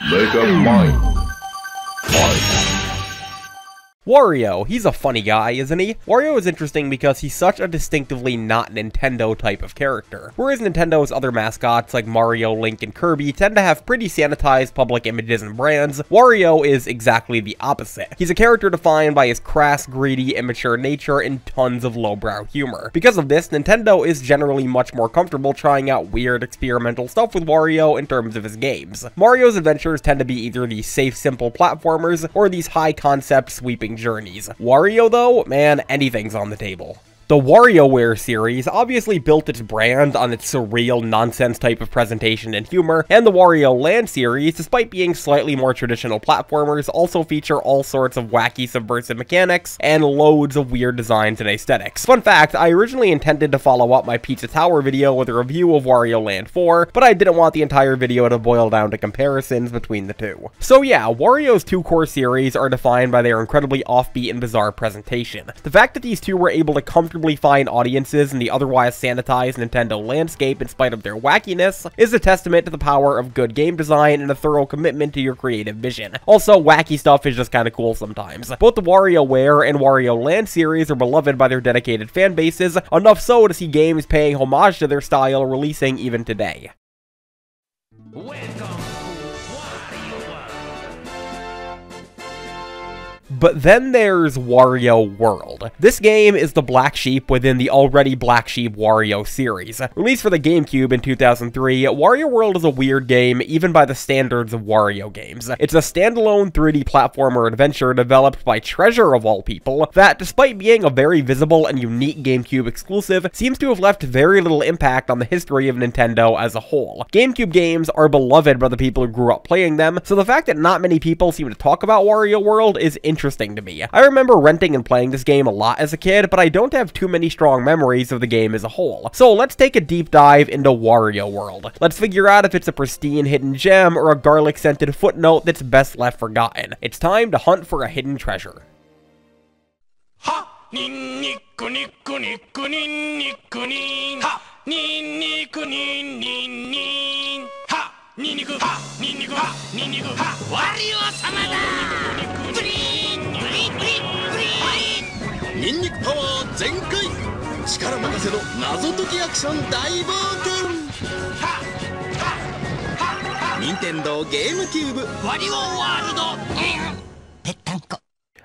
Make up mine. Fight. Wario, he's a funny guy, isn't he? Wario is interesting because he's such a distinctively not Nintendo type of character. Whereas Nintendo's other mascots like Mario, Link, and Kirby tend to have pretty sanitized public images and brands, Wario is exactly the opposite. He's a character defined by his crass, greedy, immature nature and tons of lowbrow humor. Because of this, Nintendo is generally much more comfortable trying out weird, experimental stuff with Wario in terms of his games. Mario's adventures tend to be either these safe, simple platformers or these high-concept, sweeping journeys. Wario, though, man, anything's on the table. The WarioWare series obviously built its brand on its surreal nonsense type of presentation and humor, and the Wario Land series, despite being slightly more traditional platformers, also feature all sorts of wacky subversive mechanics and loads of weird designs and aesthetics. Fun fact, I originally intended to follow up my Pizza Tower video with a review of Wario Land 4, but I didn't want the entire video to boil down to comparisons between the two. So yeah, Wario's two core series are defined by their incredibly offbeat and bizarre presentation. The fact that these two were able to comfortably find audiences in the otherwise sanitized Nintendo landscape in spite of their wackiness is a testament to the power of good game design and a thorough commitment to your creative vision. Also, wacky stuff is just kinda cool sometimes. Both the WarioWare and Wario Land series are beloved by their dedicated fan bases, enough so to see games paying homage to their style releasing even today. But then there's Wario World. This game is the black sheep within the already black sheep Wario series. Released for the Gamecube in 2003, Wario World is a weird game even by the standards of Wario games. It's a standalone 3D platformer adventure developed by Treasure of all people that, despite being a very visible and unique Gamecube exclusive, seems to have left very little impact on the history of Nintendo as a whole. Gamecube games are beloved by the people who grew up playing them, so the fact that not many people seem to talk about Wario World is interesting to me. I remember renting and playing this game a lot as a kid, but I don't have too many strong memories of the game as a whole. So let's take a deep dive into Wario World. Let's figure out if it's a pristine hidden gem or a garlic-scented footnote that's best left forgotten. It's time to hunt for a hidden treasure. Ha! Nin-ni-ku, ni-ku, ni-ku, nin-ni-ku, nin. Ha! Nin-ni-ku, nin-nin-nin. Ha! Nin-ni-ku, ha! Nin-ni-ku, ha! Nin-ni-ku, ha! Wario-samaだ! ニンニクパワー全開力任せの謎解きアクション大冒険任天堂ゲームキューブワリオワールドぺったんこ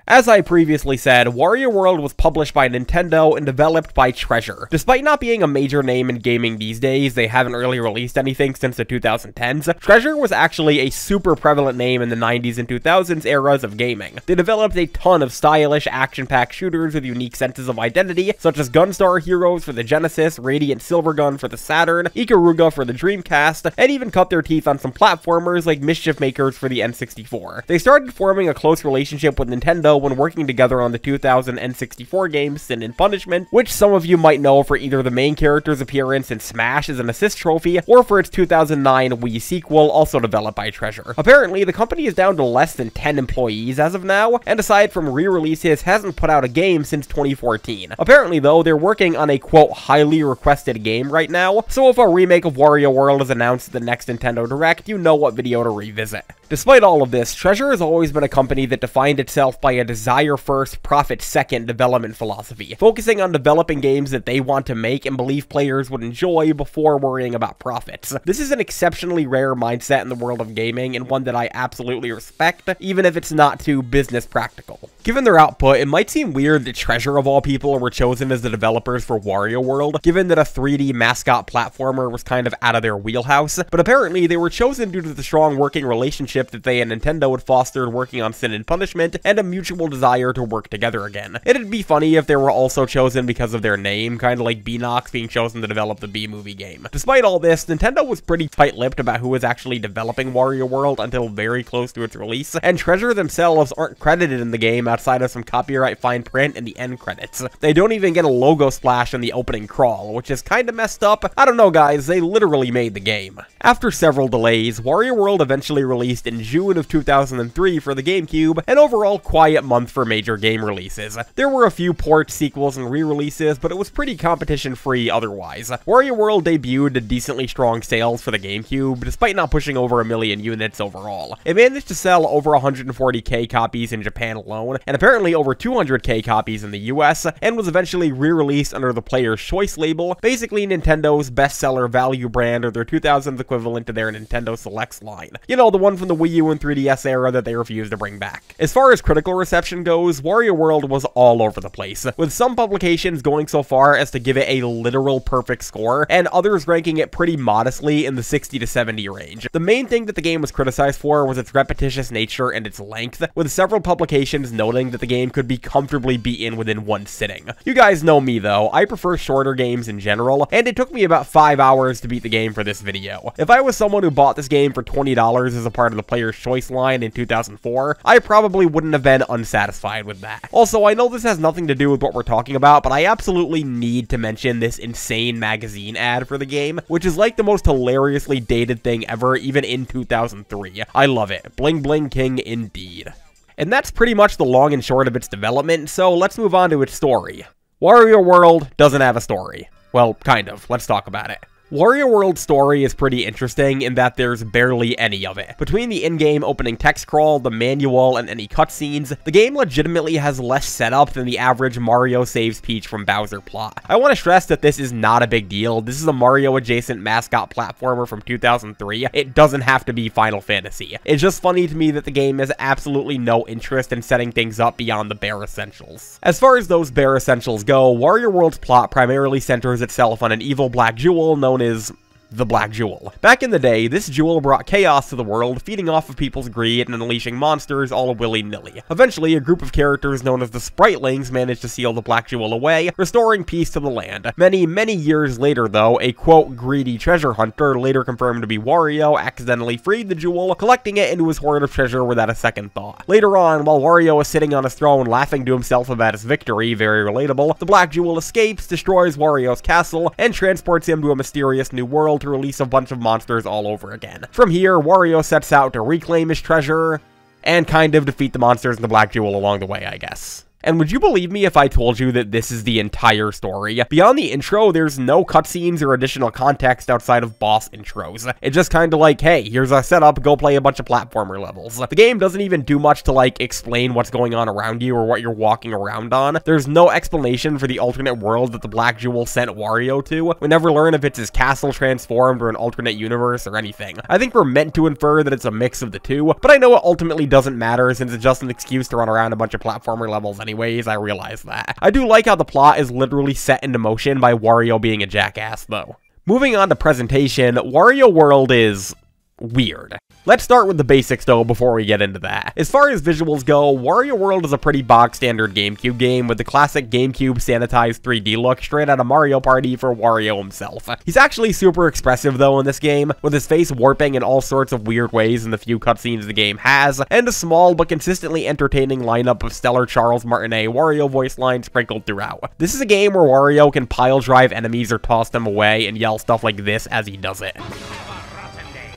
As I previously said, Wario World was published by Nintendo and developed by Treasure. Despite not being a major name in gaming these days, they haven't really released anything since the 2010s, Treasure was actually a super prevalent name in the 90s and 2000s eras of gaming. They developed a ton of stylish, action-packed shooters with unique senses of identity, such as Gunstar Heroes for the Genesis, Radiant Silvergun for the Saturn, Ikaruga for the Dreamcast, and even cut their teeth on some platformers like Mischief Makers for the N64. They started forming a close relationship with Nintendo when working together on the 2000 N64 game Sin and Punishment, which some of you might know for either the main character's appearance in Smash as an assist trophy, or for its 2009 Wii sequel, also developed by Treasure. Apparently, the company is down to less than 10 employees as of now, and aside from re-releases, hasn't put out a game since 2014. Apparently, though, they're working on a, quote, highly requested game right now, so if a remake of Wario World is announced at the next Nintendo Direct, you know what video to revisit. Despite all of this, Treasure has always been a company that defined itself by a desire first, profit second development philosophy, focusing on developing games that they want to make and believe players would enjoy before worrying about profits. This is an exceptionally rare mindset in the world of gaming, and one that I absolutely respect, even if it's not too business practical. Given their output, it might seem weird that Treasure of all people were chosen as the developers for Wario World, given that a 3D mascot platformer was kind of out of their wheelhouse, but apparently they were chosen due to the strong working relationship that they and Nintendo had fostered working on Sin and Punishment, and a mutual desire to work together again. It'd be funny if they were also chosen because of their name, kinda like Beanox being chosen to develop the B-movie game. Despite all this, Nintendo was pretty tight-lipped about who was actually developing Wario World until very close to its release, and Treasure themselves aren't credited in the game outside of some copyright fine print in the end credits. They don't even get a logo splash in the opening crawl, which is kinda messed up. I don't know guys, they literally made the game. After several delays, Wario World eventually released in June of 2003 for the Gamecube, an overall quiet month for major game releases. There were a few ports, sequels, and re-releases, but it was pretty competition-free otherwise. Wario World debuted to decently strong sales for the Gamecube, despite not pushing over 1 million units overall. It managed to sell over 140k copies in Japan alone, and apparently over 200k copies in the US, and was eventually re-released under the Player's Choice label, basically Nintendo's bestseller value brand, or their 2000s equivalent to their Nintendo Selects line. You know, the one from the Wii U and 3DS era that they refused to bring back. As far as critical reception goes, Wario World was all over the place, with some publications going so far as to give it a literal perfect score, and others ranking it pretty modestly in the 60 to 70 range. The main thing that the game was criticized for was its repetitious nature and its length, with several publications noting that the game could be comfortably beaten within one sitting. You guys know me though, I prefer shorter games in general, and it took me about 5 hours to beat the game for this video. If I was someone who bought this game for $20 as a part of the Player's Choice line in 2004, I probably wouldn't have been unsatisfied with that. Also, I know this has nothing to do with what we're talking about, but I absolutely need to mention this insane magazine ad for the game, which is like the most hilariously dated thing ever, even in 2003. I love it. Bling Bling King indeed. And that's pretty much the long and short of its development, so let's move on to its story. Wario World doesn't have a story. Well, kind of. Let's talk about it. Wario World's story is pretty interesting in that there's barely any of it. Between the in-game opening text crawl, the manual, and any cutscenes, the game legitimately has less setup than the average Mario saves Peach from Bowser plot. I want to stress that this is not a big deal. This is a Mario-adjacent mascot platformer from 2003. It doesn't have to be Final Fantasy. It's just funny to me that the game has absolutely no interest in setting things up beyond the bare essentials. As far as those bare essentials go, Wario World's plot primarily centers itself on an evil black jewel known as the Black Jewel. Back in the day, this jewel brought chaos to the world, feeding off of people's greed and unleashing monsters all willy-nilly. Eventually, a group of characters known as the Spritelings managed to seal the Black Jewel away, restoring peace to the land. Many years later, though, a quote, greedy treasure hunter, later confirmed to be Wario, accidentally freed the jewel, collecting it into his hoard of treasure without a second thought. Later on, while Wario is sitting on his throne laughing to himself about his victory, very relatable, the Black Jewel escapes, destroys Wario's castle, and transports him to a mysterious new world to release a bunch of monsters all over again. From here, Wario sets out to reclaim his treasure and kind of defeat the monsters in the Black Jewel along the way, I guess. And would you believe me if I told you that this is the entire story? Beyond the intro, there's no cutscenes or additional context outside of boss intros. It's just kinda like, hey, here's our setup, go play a bunch of platformer levels. The game doesn't even do much to, like, explain what's going on around you or what you're walking around on. There's no explanation for the alternate world that the Black Jewel sent Wario to. We never learn if it's his castle transformed or an alternate universe or anything. I think we're meant to infer that it's a mix of the two, but I know it ultimately doesn't matter since it's just an excuse to run around a bunch of platformer levels anyways, I realize that. I do like how the plot is literally set into motion by Wario being a jackass, though. Moving on to presentation, Wario World is weird. Let's start with the basics though before we get into that. As far as visuals go, Wario World is a pretty bog-standard GameCube game with the classic GameCube sanitized 3D look straight out of Mario Party for Wario himself. He's actually super expressive though in this game, with his face warping in all sorts of weird ways in the few cutscenes the game has, and a small but consistently entertaining lineup of stellar Charles Martinet Wario voice lines sprinkled throughout. This is a game where Wario can pile drive enemies or toss them away and yell stuff like this as he does it.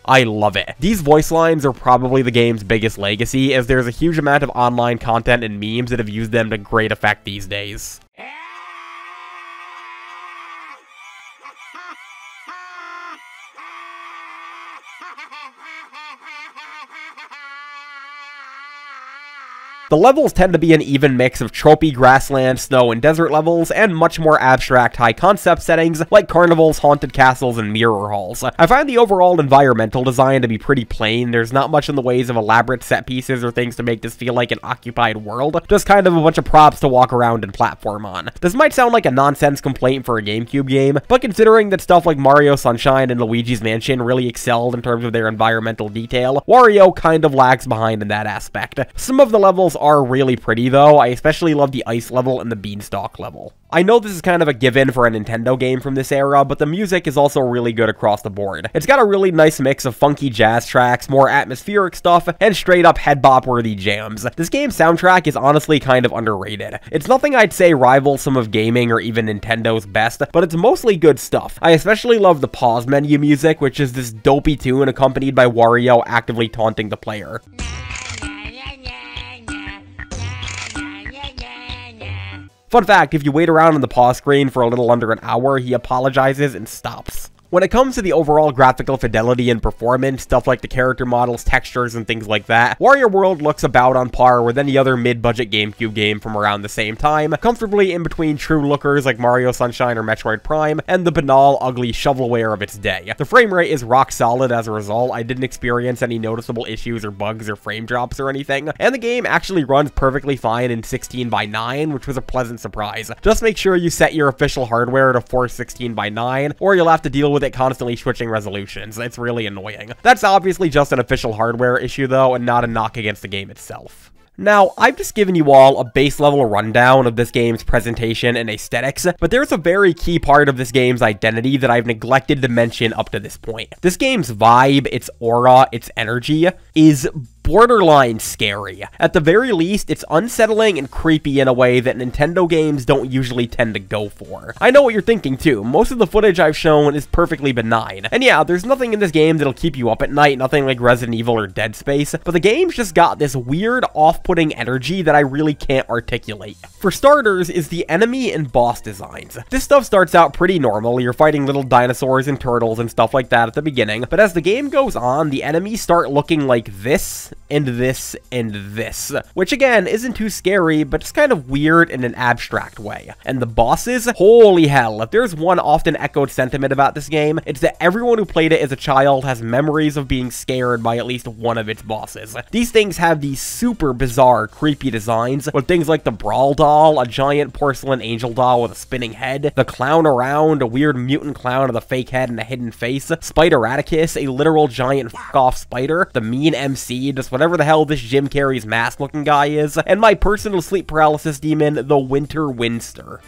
I love it. These voice lines are probably the game's biggest legacy, as there's a huge amount of online content and memes that have used them to great effect these days. The levels tend to be an even mix of tropey grassland, snow, and desert levels, and much more abstract high-concept settings like carnivals, haunted castles, and mirror halls. I find the overall environmental design to be pretty plain. There's not much in the ways of elaborate set pieces or things to make this feel like an occupied world, just kind of a bunch of props to walk around and platform on. This might sound like a nonsense complaint for a GameCube game, but considering that stuff like Mario Sunshine and Luigi's Mansion really excelled in terms of their environmental detail, Wario kind of lags behind in that aspect. Some of the levels are really pretty though. I especially love the ice level and the beanstalk level. I know this is kind of a given for a Nintendo game from this era, but the music is also really good across the board. It's got a really nice mix of funky jazz tracks, more atmospheric stuff, and straight up head bop worthy jams. This game's soundtrack is honestly kind of underrated. It's nothing I'd say rivals some of gaming or even Nintendo's best, but it's mostly good stuff. I especially love the pause menu music, which is this dopey tune accompanied by Wario actively taunting the player. Fun fact, if you wait around on the pause screen for a little under an hour, he apologizes and stops. When it comes to the overall graphical fidelity and performance, stuff like the character models, textures, and things like that, Wario World looks about on par with any other mid-budget GameCube game from around the same time, comfortably in between true lookers like Mario Sunshine or Metroid Prime, and the banal, ugly shovelware of its day. The frame rate is rock solid as a result. I didn't experience any noticeable issues or bugs or frame drops or anything, and the game actually runs perfectly fine in 16:9, which was a pleasant surprise. Just make sure you set your official hardware to 416:9, or you'll have to deal with it constantly switching resolutions. It's really annoying. That's obviously just an official hardware issue though, and not a knock against the game itself. Now, I've just given you all a base level rundown of this game's presentation and aesthetics, but there's a very key part of this game's identity that I've neglected to mention up to this point. This game's vibe, its aura, its energy is borderline scary. At the very least, it's unsettling and creepy in a way that Nintendo games don't usually tend to go for. I know what you're thinking too. Most of the footage I've shown is perfectly benign. And yeah, there's nothing in this game that'll keep you up at night, nothing like Resident Evil or Dead Space, but the game's just got this weird, off-putting energy that I really can't articulate. For starters is the enemy and boss designs. This stuff starts out pretty normal. You're fighting little dinosaurs and turtles and stuff like that at the beginning, but as the game goes on, the enemies start looking like this, and this, and this, which again isn't too scary, but just kind of weird in an abstract way. And the bosses, holy hell, if there's one often echoed sentiment about this game, it's that everyone who played it as a child has memories of being scared by at least one of its bosses. These things have these super bizarre, creepy designs, with things like the Brawl doll, a giant porcelain angel doll with a spinning head, the clown around, a weird mutant clown with a fake head and a hidden face, Spider-Raticus, a literal giant f***off spider, the mean MC, just whatever the hell this Jim Carrey's mask looking guy is, and my personal sleep paralysis demon, the Winter Winster.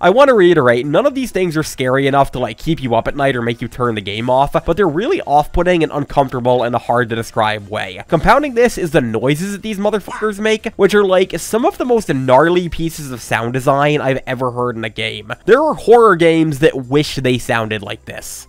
I want to reiterate, none of these things are scary enough to like keep you up at night or make you turn the game off, but they're really off-putting and uncomfortable in a hard to describe way. Compounding this is the noises that these motherfuckers make, which are like some of the most gnarly pieces of sound design I've ever heard in a game. There are horror games that wish they sounded like this.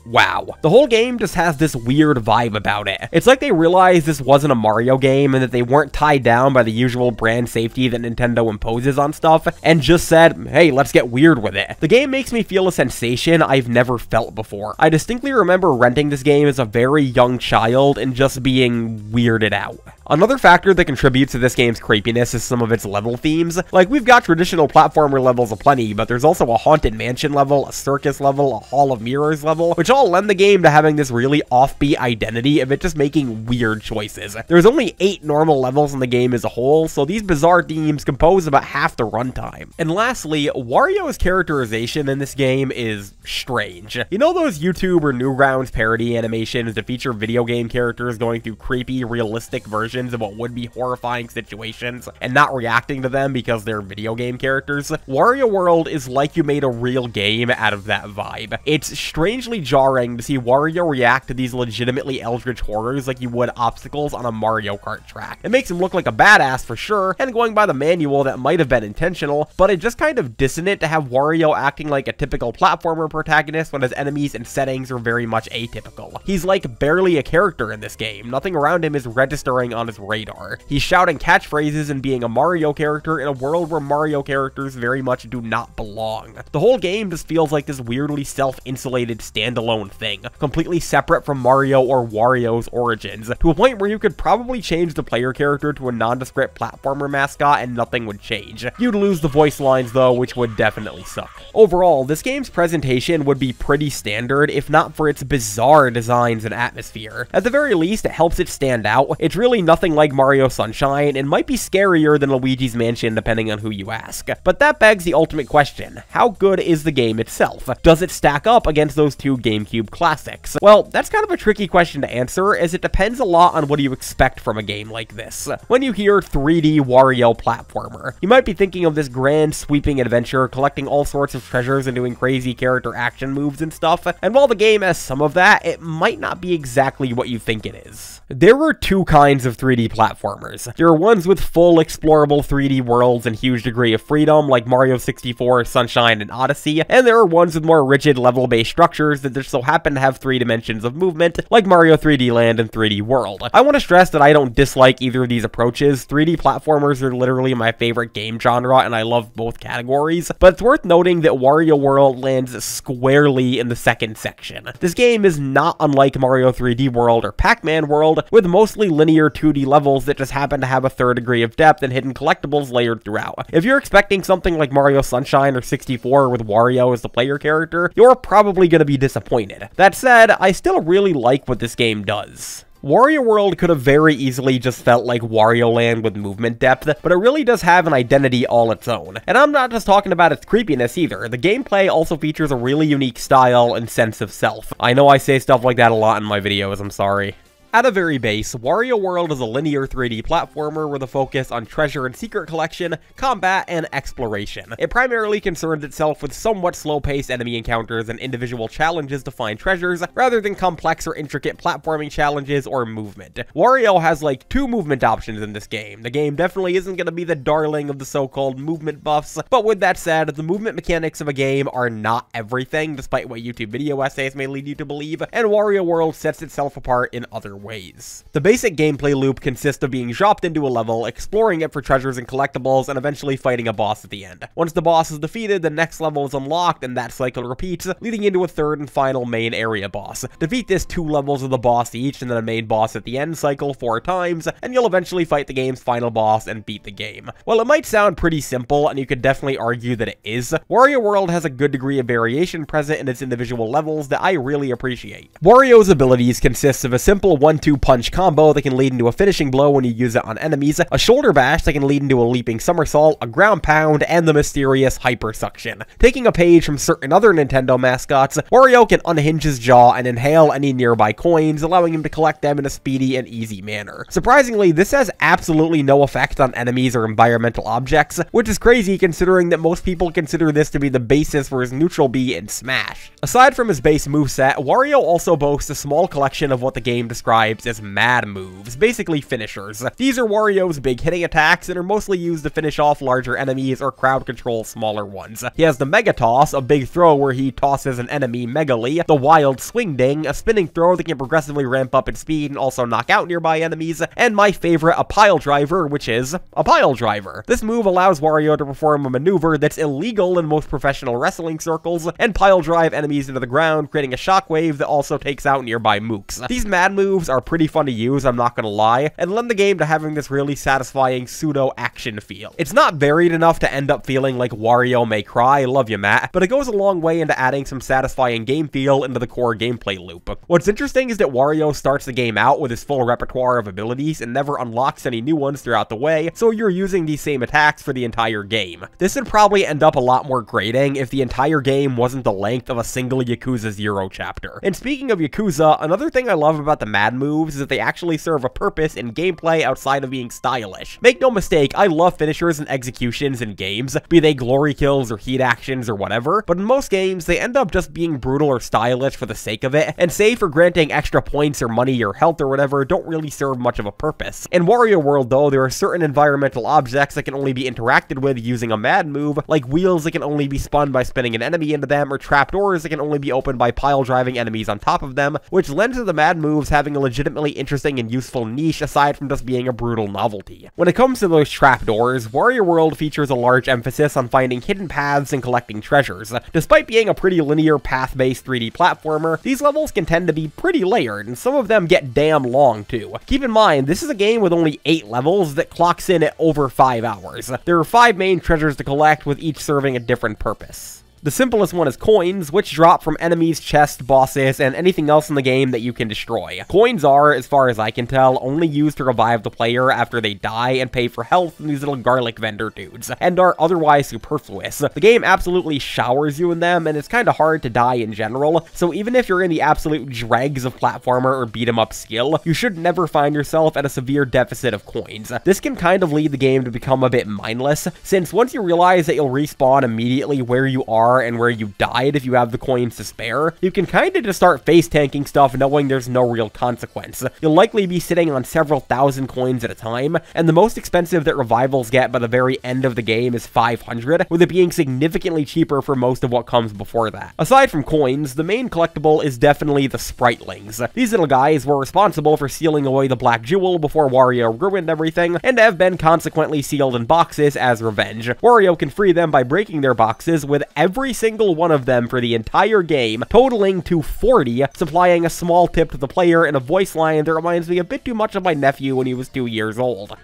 Wow. The whole game just has this weird vibe about it. It's like they realized this wasn't a Mario game and that they weren't tied down by the usual brand safety that Nintendo imposes on stuff, and just said, hey, let's get weird with it. The game makes me feel a sensation I've never felt before. I distinctly remember renting this game as a very young child and just being weirded out. Another factor that contributes to this game's creepiness is some of its level themes. Like, we've got traditional platformer levels aplenty, but there's also a haunted mansion level, a circus level, a hall of mirrors level, which all lend the game to having this really offbeat identity of it just making weird choices. There's only 8 normal levels in the game as a whole, so these bizarre themes compose about half the runtime. And lastly, Wario's characterization in this game is strange. You know those YouTube or Newgrounds parody animations that feature video game characters going through creepy, realistic versions of what would be horrifying situations and not reacting to them because they're video game characters? Wario World is like you made a real game out of that vibe. It's strangely jarring to see Wario react to these legitimately eldritch horrors like you would obstacles on a Mario Kart track. It makes him look like a badass for sure, and going by the manual that might have been intentional, but it's just kind of dissonant to have Wario acting like a typical platformer protagonist when his enemies and settings are very much atypical. He's like barely a character in this game. Nothing around him is registering on on his radar. He's shouting catchphrases and being a Mario character in a world where Mario characters very much do not belong. The whole game just feels like this weirdly self-insulated standalone thing, completely separate from Mario or Wario's origins, to a point where you could probably change the player character to a nondescript platformer mascot and nothing would change. You'd lose the voice lines though, which would definitely suck. Overall, this game's presentation would be pretty standard if not for its bizarre designs and atmosphere. At the very least, it helps it stand out. It's really nothing like Mario Sunshine and might be scarier than Luigi's Mansion depending on who you ask. But that begs the ultimate question: how good is the game itself? Does it stack up against those two GameCube classics? Well, that's kind of a tricky question to answer, as it depends a lot on what you expect from a game like this. When you hear 3D Wario platformer, you might be thinking of this grand sweeping adventure collecting all sorts of treasures and doing crazy character action moves and stuff, and while the game has some of that, it might not be exactly what you think it is. There are two kinds of 3D platformers. There are ones with full explorable 3D worlds and huge degree of freedom, like Mario 64, Sunshine, and Odyssey, and there are ones with more rigid level-based structures that just so happen to have 3 dimensions of movement, like Mario 3D Land and 3D World. I want to stress that I don't dislike either of these approaches. 3D platformers are literally my favorite game genre, and I love both categories, but it's worth noting that Wario World lands squarely in the second section. This game is not unlike Mario 3D World or Pac-Man World, with mostly linear 2D levels that just happen to have a third degree of depth and hidden collectibles layered throughout. If you're expecting something like Mario Sunshine or 64 with Wario as the player character, you're probably going to be disappointed. That said, I still really like what this game does. Wario World could have very easily just felt like Wario Land with movement depth, but it really does have an identity all its own. And I'm not just talking about its creepiness either. The gameplay also features a really unique style and sense of self. I know I say stuff like that a lot in my videos, I'm sorry. At a very base, Wario World is a linear 3D platformer with a focus on treasure and secret collection, combat, and exploration. It primarily concerns itself with somewhat slow-paced enemy encounters and individual challenges to find treasures, rather than complex or intricate platforming challenges or movement. Wario has like 2 movement options in this game. The game definitely isn't going to be the darling of the so-called movement buffs, but with that said, the movement mechanics of a game are not everything, despite what YouTube video essays may lead you to believe, and Wario World sets itself apart in other ways. The basic gameplay loop consists of being dropped into a level, exploring it for treasures and collectibles, and eventually fighting a boss at the end. Once the boss is defeated, the next level is unlocked, and that cycle repeats, leading into a third and final main area boss. Defeat this 2 levels of the boss each, and then a main boss at the end cycle 4 times, and you'll eventually fight the game's final boss and beat the game. While it might sound pretty simple, and you could definitely argue that it is, Wario World has a good degree of variation present in its individual levels that I really appreciate. Wario's abilities consist of a simple 1-2 punch combo that can lead into a finishing blow when you use it on enemies, a shoulder bash that can lead into a leaping somersault, a ground pound, and the mysterious hyper suction. Taking a page from certain other Nintendo mascots, Wario can unhinge his jaw and inhale any nearby coins, allowing him to collect them in a speedy and easy manner. Surprisingly, this has absolutely no effect on enemies or environmental objects, which is crazy considering that most people consider this to be the basis for his neutral B in Smash. Aside from his base moveset, Wario also boasts a small collection of what the game describes as mad moves, basically finishers. These are Wario's big hitting attacks and are mostly used to finish off larger enemies or crowd control smaller ones. He has the Mega Toss, a big throw where he tosses an enemy megally, the Wild Swing Ding, a spinning throw that can progressively ramp up in speed and also knock out nearby enemies, and my favorite, a Pile Driver, which is a Pile Driver. This move allows Wario to perform a maneuver that's illegal in most professional wrestling circles, and pile drive enemies into the ground, creating a shockwave that also takes out nearby mooks. These mad moves are pretty fun to use, I'm not gonna lie, and lend the game to having this really satisfying pseudo-action feel. It's not varied enough to end up feeling like Wario May Cry, love you Matt, but it goes a long way into adding some satisfying game feel into the core gameplay loop. What's interesting is that Wario starts the game out with his full repertoire of abilities and never unlocks any new ones throughout the way, so you're using these same attacks for the entire game. This would probably end up a lot more grating if the entire game wasn't the length of a single Yakuza 0 chapter. And speaking of Yakuza, another thing I love about the mad moves is that they actually serve a purpose in gameplay outside of being stylish. Make no mistake, I love finishers and executions in games, be they glory kills or heat actions or whatever, but in most games, they end up just being brutal or stylish for the sake of it, and save for granting extra points or money or health or whatever, don't really serve much of a purpose. In Wario World though, there are certain environmental objects that can only be interacted with using a mad move, like wheels that can only be spun by spinning an enemy into them, or trapdoors that can only be opened by pile driving enemies on top of them, which lends to the mad moves having a legitimately interesting and useful niche aside from just being a brutal novelty. When it comes to those trapdoors, Wario World features a large emphasis on finding hidden paths and collecting treasures. Despite being a pretty linear path-based 3D platformer, these levels can tend to be pretty layered, and some of them get damn long too. Keep in mind, this is a game with only 8 levels that clocks in at over 5 hours. There are 5 main treasures to collect, with each serving a different purpose. The simplest one is coins, which drop from enemies, chests, bosses, and anything else in the game that you can destroy. Coins are, as far as I can tell, only used to revive the player after they die and pay for health from these little garlic vendor dudes, and are otherwise superfluous. The game absolutely showers you in them, and it's kinda hard to die in general, so even if you're in the absolute dregs of platformer or beat-em-up skill, you should never find yourself at a severe deficit of coins. This can kind of lead the game to become a bit mindless, since once you realize that you'll respawn immediately where you are and where you died if you have the coins to spare, you can kinda just start face tanking stuff knowing there's no real consequence. You'll likely be sitting on several thousand coins at a time, and the most expensive that revivals get by the very end of the game is 500, with it being significantly cheaper for most of what comes before that. Aside from coins, the main collectible is definitely the Spritelings. These little guys were responsible for sealing away the Black Jewel before Wario ruined everything, and have been consequently sealed in boxes as revenge. Wario can free them by breaking their boxes, with every single one of them for the entire game, totaling to 40, supplying a small tip to the player and a voice line that reminds me a bit too much of my nephew when he was 2 years old.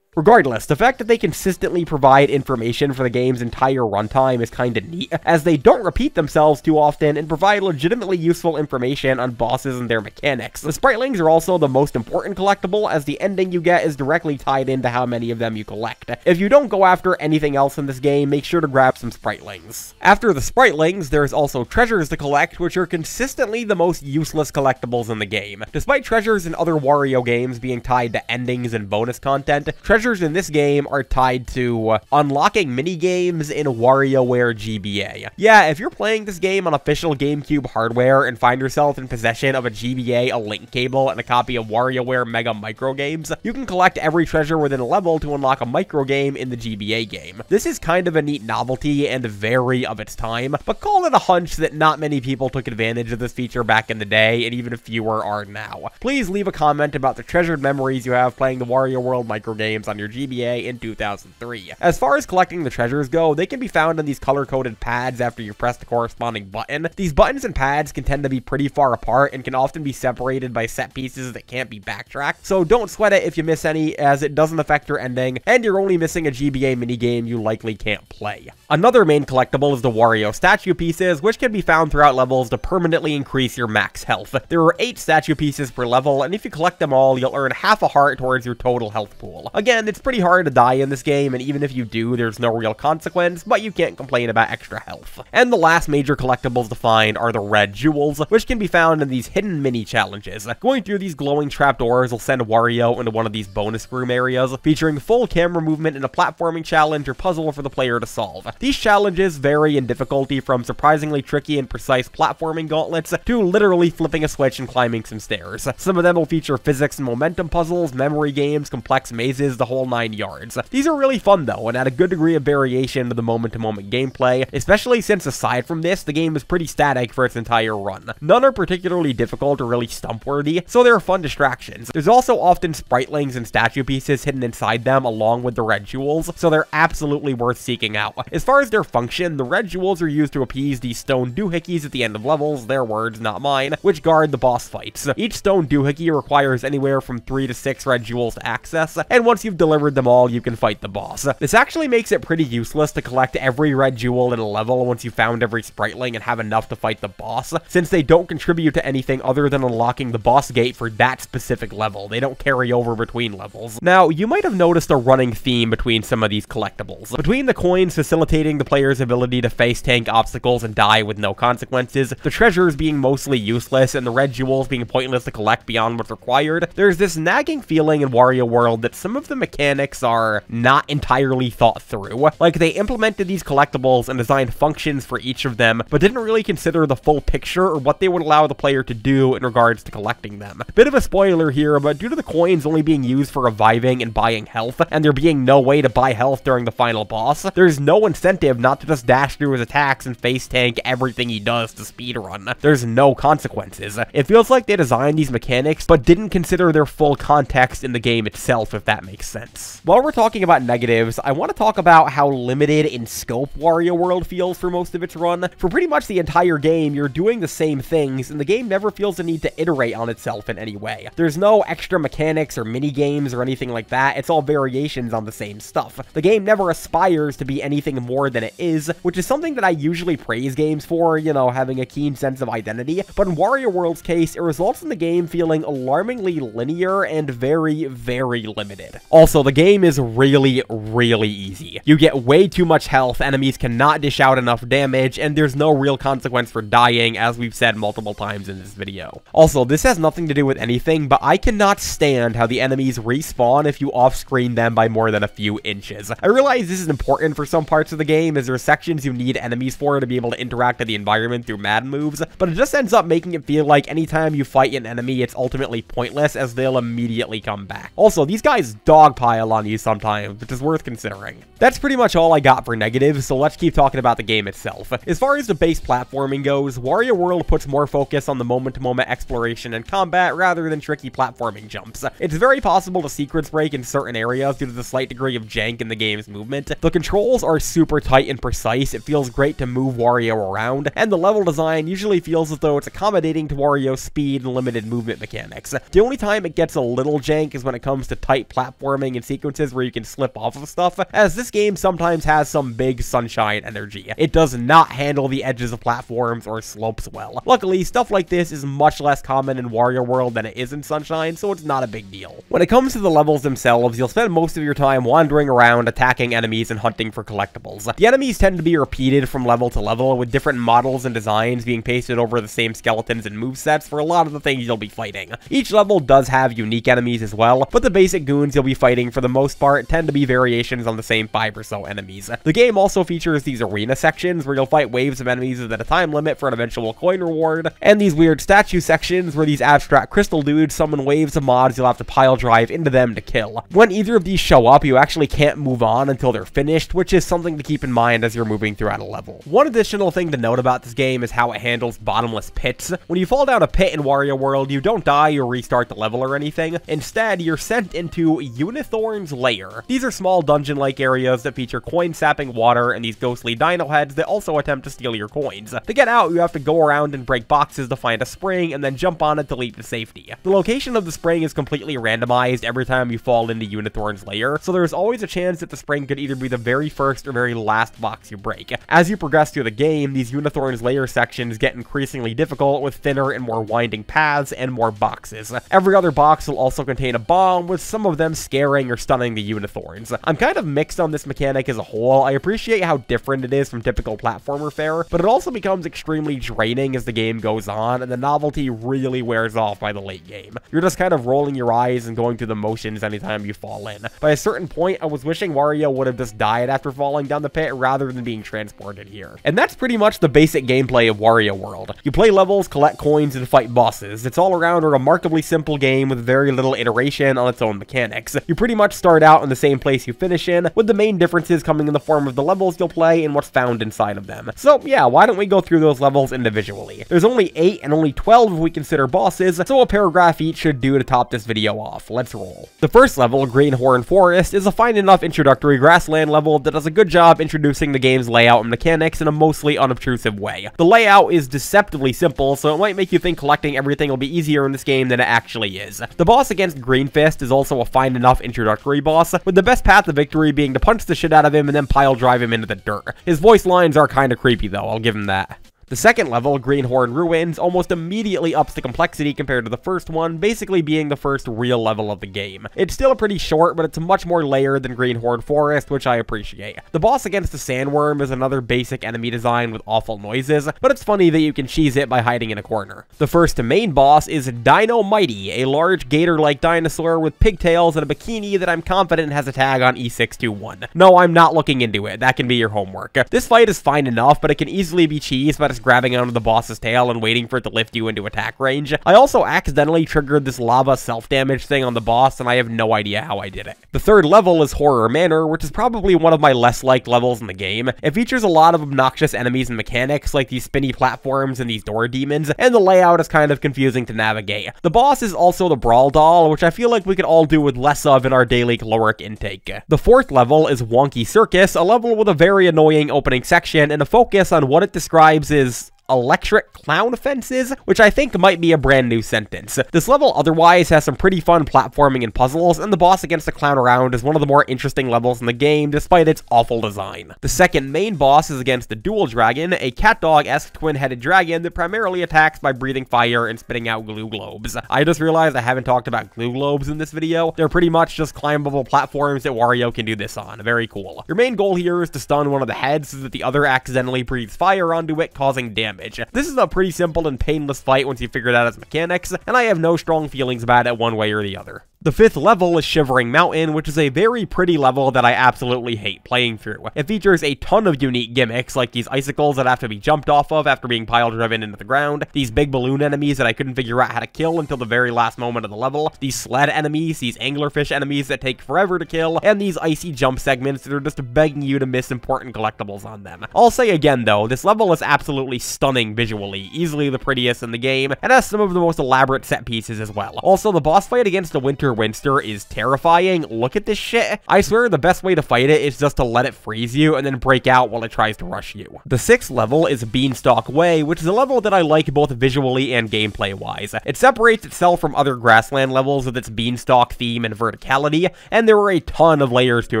Regardless, the fact that they consistently provide information for the game's entire runtime is kinda neat, as they don't repeat themselves too often and provide legitimately useful information on bosses and their mechanics. The Spritelings are also the most important collectible, as the ending you get is directly tied into how many of them you collect. If you don't go after anything else in this game, make sure to grab some Spritelings. After the Spritelings, there's also treasures to collect, which are consistently the most useless collectibles in the game. Despite treasures in other Wario games being tied to endings and bonus content, treasures in this game are tied to unlocking mini-games in WarioWare GBA. Yeah, if you're playing this game on official Gamecube hardware and find yourself in possession of a GBA, a link cable, and a copy of WarioWare Mega Micro Games, you can collect every treasure within a level to unlock a micro game in the GBA game. This is kind of a neat novelty and very of its time, but call it a hunch that not many people took advantage of this feature back in the day, and even fewer are now. Please leave a comment about the treasured memories you have playing the Wario World micro games on your GBA in 2003. As far as collecting the treasures go, they can be found on these color-coded pads after you press the corresponding button. These buttons and pads can tend to be pretty far apart and can often be separated by set pieces that can't be backtracked, so don't sweat it if you miss any, as it doesn't affect your ending, and you're only missing a GBA minigame you likely can't play. Another main collectible is the Wario statue pieces, which can be found throughout levels to permanently increase your max health. There are 8 statue pieces per level, and if you collect them all, you'll earn half a heart towards your total health pool. Again, it's pretty hard to die in this game, and even if you do, there's no real consequence, but you can't complain about extra health. And the last major collectibles to find are the red jewels, which can be found in these hidden mini challenges. Going through these glowing trapdoors will send Wario into one of these bonus room areas, featuring full camera movement and a platforming challenge or puzzle for the player to solve. These challenges vary in difficulty from surprisingly tricky and precise platforming gauntlets to literally flipping a switch and climbing some stairs. Some of them will feature physics and momentum puzzles, memory games, complex mazes, the whole 9 yards. These are really fun though, and add a good degree of variation to the moment-to-moment gameplay, especially since aside from this, the game is pretty static for its entire run. None are particularly difficult or really stump-worthy, so they're fun distractions. There's also often Spritelings and statue pieces hidden inside them along with the red jewels, so they're absolutely worth seeking out. As far as their function, the red jewels are used to appease these stone doohickeys at the end of levels, their words, not mine, which guard the boss fights. Each stone doohickey requires anywhere from 3 to 6 red jewels to access, and once you've delivered them all, you can fight the boss. This actually makes it pretty useless to collect every red jewel in a level once you've found every Spriteling and have enough to fight the boss, since they don't contribute to anything other than unlocking the boss gate for that specific level. They don't carry over between levels. Now, you might have noticed a running theme between some of these collectibles. Between the coins facilitating the player's ability to face tank obstacles and die with no consequences, the treasures being mostly useless, and the red jewels being pointless to collect beyond what's required, there's this nagging feeling in Wario World that some of the mechanics are not entirely thought through. Like, they implemented these collectibles and designed functions for each of them, but didn't really consider the full picture or what they would allow the player to do in regards to collecting them. Bit of a spoiler here, but due to the coins only being used for reviving and buying health, and there being no way to buy health during the final boss, there's no incentive not to just dash through his attacks and face tank everything he does to speedrun. There's no consequences. It feels like they designed these mechanics, but didn't consider their full context in the game itself, if that makes sense. While we're talking about negatives, I want to talk about how limited in scope Wario World feels for most of its run. For pretty much the entire game, you're doing the same things, and the game never feels the need to iterate on itself in any way. There's no extra mechanics or mini games or anything like that. It's all variations on the same stuff. The game never aspires to be anything more than it is, which is something that I usually praise games for, you know, having a keen sense of identity, but in Wario World's case, it results in the game feeling alarmingly linear and very, very limited. Also, the game is really, really easy. You get way too much health, enemies cannot dish out enough damage, and there's no real consequence for dying, as we've said multiple times in this video. Also, this has nothing to do with anything, but I cannot stand how the enemies respawn if you off-screen them by more than a few inches. I realize this is important for some parts of the game, as there are sections you need enemies for to be able to interact with the environment through mad moves, but it just ends up making it feel like anytime you fight an enemy, it's ultimately pointless, as they'll immediately come back. Also, these guys dogpile on you sometimes, which is worth considering. That's pretty much all I got for negatives, so let's keep talking about the game itself. As far as the base platforming goes, Wario World puts more focus on the moment-to-moment exploration and combat rather than tricky platforming jumps. It's very possible to secrets break in certain areas due to the slight degree of jank in the game's movement. The controls are super tight and precise, it feels great to move Wario around, and the level design usually feels as though it's accommodating to Wario's speed and limited movement mechanics. The only time it gets a little jank is when it comes to tight platforming and sequences where you can slip off of stuff, as this game sometimes has some big sunshine energy. It does not handle the edges of platforms or slopes well. Luckily, stuff like this is much less common in Wario World than it is in Sunshine, so it's not a big deal. When it comes to the levels themselves, you'll spend most of your time wandering around, attacking enemies, and hunting for collectibles. The enemies tend to be repeated from level to level, with different models and designs being pasted over the same skeletons and movesets for a lot of the things you'll be fighting. Each level does have unique enemies as well, but the basic goons you'll be fighting for the most part tend to be variations on the same 5 or so enemies. The game also features these arena sections where you'll fight waves of enemies within a time limit for an eventual coin reward, and these weird statue sections where these abstract crystal dudes summon waves of mods you'll have to pile drive into them to kill. When either of these show up, you actually can't move on until they're finished, which is something to keep in mind as you're moving throughout a level. One additional thing to note about this game is how it handles bottomless pits. When you fall down a pit in Wario World, you don't die or restart the level or anything. Instead, you're sent into Unithorn's Lair. These are small dungeon-like areas that feature coin-sapping water and these ghostly dino heads that also attempt to steal your coins. To get out, you have to go around and break boxes to find a spring and then jump on it to leap to safety. The location of the spring is completely randomized every time you fall into Unithorn's Lair, so there's always a chance that the spring could either be the very first or very last box you break. As you progress through the game, these Unithorn's Lair sections get increasingly difficult with thinner and more winding paths and more boxes. Every other box will also contain a bomb, with some of them scaring or stunning the Unithorns. I'm kind of mixed on this mechanic as a whole. I appreciate how different it is from typical platformer fare, but it also becomes extremely draining as the game goes on, and the novelty really wears off by the late game. You're just kind of rolling your eyes and going through the motions anytime you fall in. By a certain point, I was wishing Wario would have just died after falling down the pit rather than being transported here. And that's pretty much the basic gameplay of Wario World. You play levels, collect coins, and fight bosses. It's all around a remarkably simple game with very little iteration on its own mechanics. You pretty much start out in the same place you finish in, with the main differences coming in the form of the levels you'll play and what's found inside of them. So yeah, why don't we go through those levels individually? There's only 8 and only 12 if we consider bosses, so a paragraph each should do to top this video off. Let's roll. The first level, Greenhorn Forest, is a fine enough introductory grassland level that does a good job introducing the game's layout and mechanics in a mostly unobtrusive way. The layout is deceptively simple, so it might make you think collecting everything will be easier in this game than it actually is. The boss against Green Fist is also a fine enough introductory boss, with the best path to victory being to punch the shit out of him and then pile drive him into the dirt. His voice lines are kinda creepy though, I'll give him that. The second level, Greenhorn Ruins, almost immediately ups the complexity compared to the first one, basically being the first real level of the game. It's still pretty short, but it's much more layered than Greenhorn Forest, which I appreciate. The boss against the sandworm is another basic enemy design with awful noises, but it's funny that you can cheese it by hiding in a corner. The first main boss is Dino Mighty, a large gator-like dinosaur with pigtails and a bikini that I'm confident has a tag on E621. No, I'm not looking into it. That can be your homework. This fight is fine enough, but it can easily be cheesed by just grabbing onto the boss's tail and waiting for it to lift you into attack range. I also accidentally triggered this lava self-damage thing on the boss, and I have no idea how I did it. The third level is Horror Manor, which is probably one of my less liked levels in the game. It features a lot of obnoxious enemies and mechanics, like these spinny platforms and these door demons, and the layout is kind of confusing to navigate. The boss is also the Brawl Doll, which I feel like we could all do with less of in our daily caloric intake. The fourth level is Wonky Circus, a level with a very annoying opening section and a focus on what it describes as electric clown fences, which I think might be a brand new sentence. This level otherwise has some pretty fun platforming and puzzles, and the boss against the clown around is one of the more interesting levels in the game, despite its awful design. The second main boss is against the Dual Dragon, a cat dog-esque twin-headed dragon that primarily attacks by breathing fire and spitting out glue globes. I just realized I haven't talked about glue globes in this video. They're pretty much just climbable platforms that Wario can do this on. Very cool. Your main goal here is to stun one of the heads so that the other accidentally breathes fire onto it, causing damage. This is a pretty simple and painless fight once you figure it out its mechanics, and I have no strong feelings about it one way or the other. The fifth level is Shivering Mountain, which is a very pretty level that I absolutely hate playing through. It features a ton of unique gimmicks, like these icicles that have to be jumped off of after being pile-driven into the ground, these big balloon enemies that I couldn't figure out how to kill until the very last moment of the level, these sled enemies, these anglerfish enemies that take forever to kill, and these icy jump segments that are just begging you to miss important collectibles on them. I'll say again though, this level is absolutely stunning visually, easily the prettiest in the game, and has some of the most elaborate set pieces as well. Also, the boss fight against the Winter Winster is terrifying. Look at this shit. I swear the best way to fight it is just to let it freeze you and then break out while it tries to rush you. The sixth level is Beanstalk Way, which is a level that I like both visually and gameplay wise. It separates itself from other Grassland levels with its beanstalk theme and verticality, and there are a ton of layers to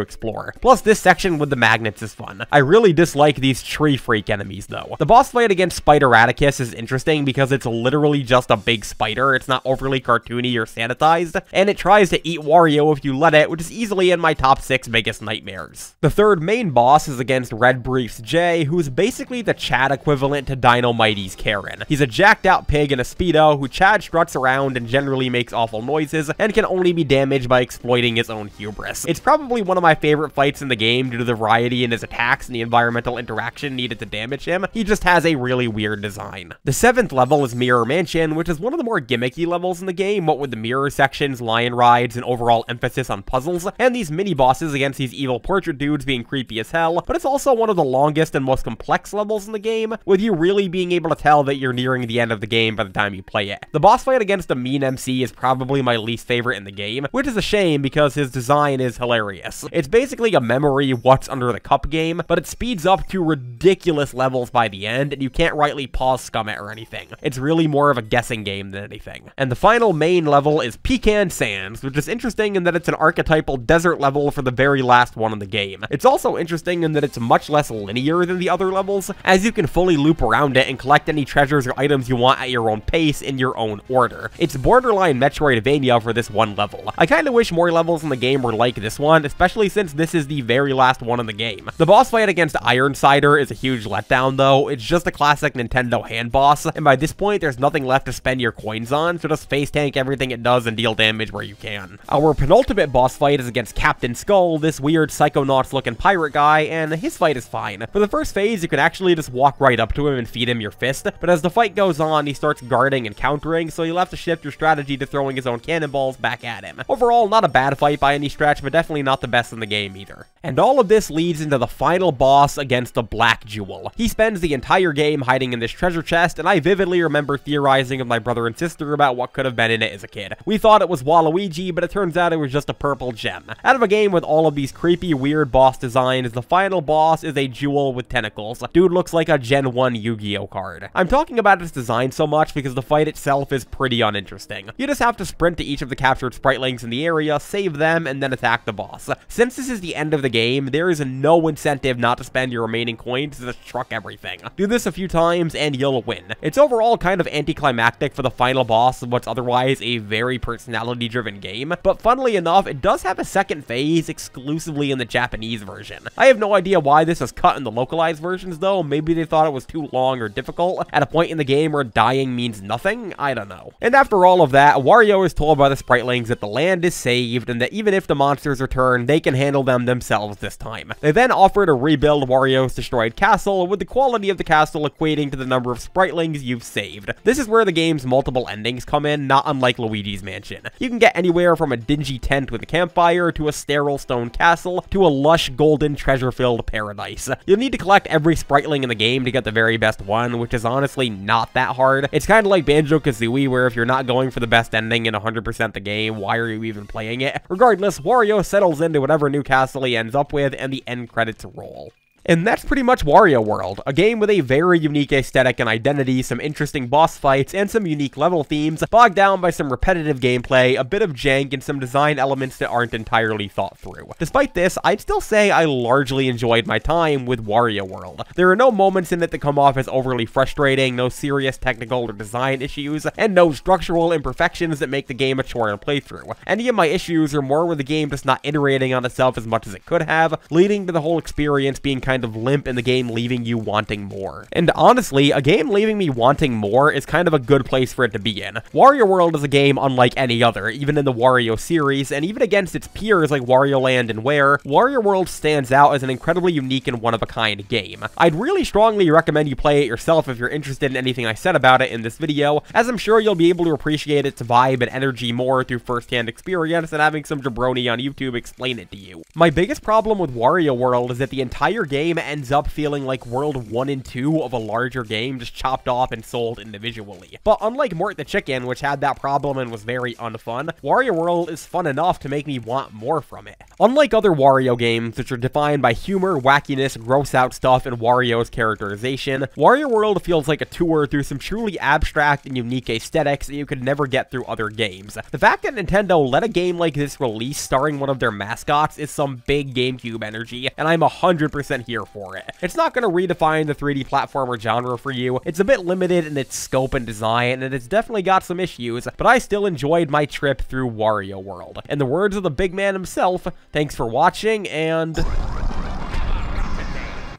explore. Plus, this section with the magnets is fun. I really dislike these tree freak enemies though. The boss fight against Spider Atticus is interesting because it's literally just a big spider. It's not overly cartoony or sanitized, and it tries to eat Wario if you let it, which is easily in my top 6 biggest nightmares. The third main boss is against Red Briefs J, who is basically the Chad equivalent to Dino Mighty's Karen. He's a jacked out pig in a Speedo who Chad struts around and generally makes awful noises, and can only be damaged by exploiting his own hubris. It's probably one of my favorite fights in the game due to the variety in his attacks and the environmental interaction needed to damage him. He just has a really weird design. The seventh level is Mirror Mansion, which is one of the more gimmicky levels in the game, what with the mirror sections, lion rides, and overall emphasis on puzzles, and these mini-bosses against these evil portrait dudes being creepy as hell, but it's also one of the longest and most complex levels in the game, with you really being able to tell that you're nearing the end of the game by the time you play it. The boss fight against the Mean MC is probably my least favorite in the game, which is a shame because his design is hilarious. It's basically a memory what's under the cup game, but it speeds up to ridiculous levels by the end, and you can't rightly pause scum it or anything. It's really more of a guessing game than anything. And the final main level is Pecan Sands, which is interesting in that it's an archetypal desert level for the very last one in the game. It's also interesting in that it's much less linear than the other levels, as you can fully loop around it and collect any treasures or items you want at your own pace in your own order. It's borderline Metroidvania for this one level. I kinda wish more levels in the game were like this one, especially since this is the very last one in the game. The boss fight against Ironsider is a huge letdown though. It's just a classic Nintendo hand boss, and by this point there's nothing left to spend your coins on, so just face tank everything it does and deal damage where you can. Our penultimate boss fight is against Captain Skull, this weird Psychonauts looking pirate guy, and his fight is fine. For the first phase you can actually just walk right up to him and feed him your fist, but as the fight goes on he starts guarding and countering, so you'll have to shift your strategy to throwing his own cannonballs back at him. Overall, not a bad fight by any stretch, but definitely not the best in the game either. And all of this leads into the final boss against the Black Jewel. He spends the entire game hiding in this treasure chest, and I vividly remember theorizing with my brother and sister about what could have been in it as a kid. We thought it was Waluigi Luigi, but it turns out it was just a purple gem. Out of a game with all of these creepy, weird boss designs, the final boss is a jewel with tentacles. Dude looks like a Gen 1 Yu-Gi-Oh card. I'm talking about its design so much because the fight itself is pretty uninteresting. You just have to sprint to each of the captured spritelings in the area, save them, and then attack the boss. Since this is the end of the game, there is no incentive not to spend your remaining coins to just truck everything. Do this a few times and you'll win. It's overall kind of anticlimactic for the final boss of what's otherwise a very personality-driven game, but funnily enough, it does have a second phase exclusively in the Japanese version. I have no idea why this is cut in the localized versions though. Maybe they thought it was too long or difficult at a point in the game where dying means nothing? I don't know. And after all of that, Wario is told by the spritelings that the land is saved and that even if the monsters return, they can handle them themselves this time. They then offer to rebuild Wario's destroyed castle, with the quality of the castle equating to the number of spritelings you've saved. This is where the game's multiple endings come in, not unlike Luigi's Mansion. You can get anywhere from a dingy tent with a campfire, to a sterile stone castle, to a lush golden treasure-filled paradise. You'll need to collect every spriteling in the game to get the very best one, which is honestly not that hard. It's kind of like Banjo-Kazooie, where if you're not going for the best ending in 100% the game, why are you even playing it? Regardless, Wario settles into whatever new castle he ends up with, and the end credits roll. And that's pretty much Wario World, a game with a very unique aesthetic and identity, some interesting boss fights, and some unique level themes, bogged down by some repetitive gameplay, a bit of jank, and some design elements that aren't entirely thought through. Despite this, I'd still say I largely enjoyed my time with Wario World. There are no moments in it that come off as overly frustrating, no serious technical or design issues, and no structural imperfections that make the game a chore to play through. Any of my issues are more with the game just not iterating on itself as much as it could have, leading to the whole experience being kind of limp and the game leaving you wanting more. And honestly, a game leaving me wanting more is kind of a good place for it to be in. Wario World is a game unlike any other, even in the Wario series, and even against its peers like Wario Land and Where, Wario World stands out as an incredibly unique and one-of-a-kind game. I'd really strongly recommend you play it yourself if you're interested in anything I said about it in this video, as I'm sure you'll be able to appreciate its vibe and energy more through first-hand experience and having some jabroni on YouTube explain it to you. My biggest problem with Wario World is that the entire game ends up feeling like World 1 and 2 of a larger game just chopped off and sold individually. But unlike Mort the Chicken, which had that problem and was very unfun, Wario World is fun enough to make me want more from it. Unlike other Wario games, which are defined by humor, wackiness, gross out stuff, and Wario's characterization, Wario World feels like a tour through some truly abstract and unique aesthetics that you could never get through other games. The fact that Nintendo let a game like this release starring one of their mascots is some big Gamecube energy, and I'm 100% here for it. It's not going to redefine the 3D platformer genre for you. It's a bit limited in its scope and design, and it's definitely got some issues, but I still enjoyed my trip through Wario World. In the words of the big man himself, thanks for watching, and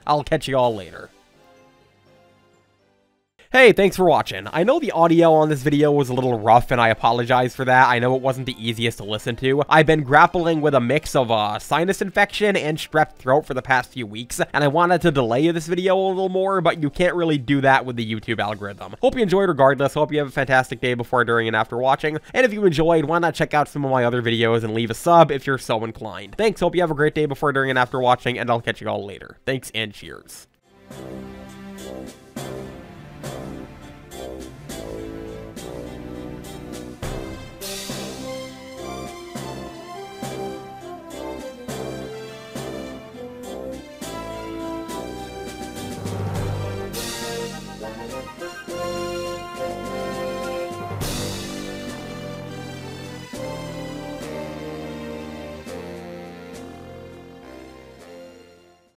I'll catch you all later. Hey, thanks for watching. I know the audio on this video was a little rough, and I apologize for that. I know it wasn't the easiest to listen to. I've been grappling with a mix of sinus infection and strep throat for the past few weeks, and I wanted to delay this video a little more, but you can't really do that with the YouTube algorithm. Hope you enjoyed regardless. Hope you have a fantastic day before, during, and after watching. And if you enjoyed, why not check out some of my other videos and leave a sub if you're so inclined. Thanks, hope you have a great day before, during, and after watching, and I'll catch you all later. Thanks, and cheers.